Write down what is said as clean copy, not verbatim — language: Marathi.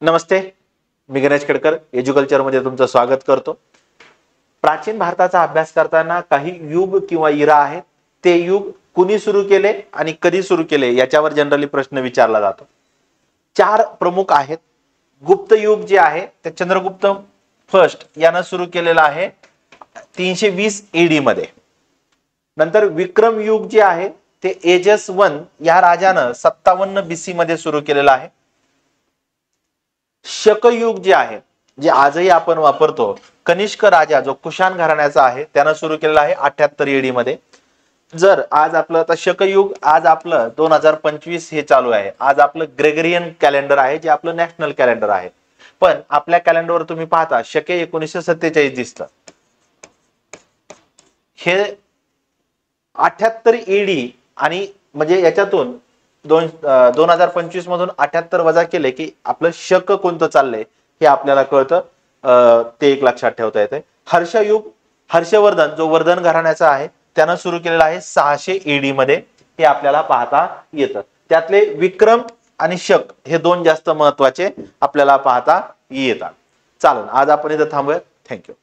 नमस्ते, मी गणेश खडकर एज्युकल्चरमध्ये तुमचं स्वागत करतो। प्राचीन भारताचा अभ्यास करताना काही युग किंवा इरा आहेत, ते युग कुणी सुरू केले आणि कधी सुरू केले याच्यावर जनरली प्रश्न विचारला जातो। चार प्रमुख आहेत। गुप्त युग जे आहे ते चंद्रगुप्त फर्स्ट यानं सुरू केलेलं आहे 320 AD मध्ये। नंतर विक्रम युग जे आहे ते एजस 1 या राजानं 57 BC मध्ये सुरू केलेलं आहे। शकयुग जे आहे जे आजही आपण वापरतो, कनिष्क राजा जो कुशाण घराण्याचा आहे त्यानं सुरू केलेला आहे 78 AD मध्ये। जर आज आपलं आता शकयुग आज आपलं 2025 हे चालू आहे। आज आपलं ग्रेगरियन कॅलेंडर आहे जे आपलं नॅशनल कॅलेंडर आहे। पण आपल्या कॅलेंडरवर तुम्ही पाहता शके 1947 दिसतं। हे 78 AD आणि म्हणजे याच्यातून 2025 मधून 78 वजा केले की आपलं शक कोणतं चाललंय हे आपल्याला कळतं। ते एक लक्षात ठेवता येते। हर्षयुग हर्षवर्धन जो वर्धन घराण्याचा आहे त्यानं सुरू केलेला आहे 600 AD मध्ये, हे आपल्याला पाहता येतं। त्यातले विक्रम आणि शक हे दोन जास्त महत्त्वाचे आपल्याला पाहता येतात। चालेल, आज आपण इथं थांबूया। थँक्यू।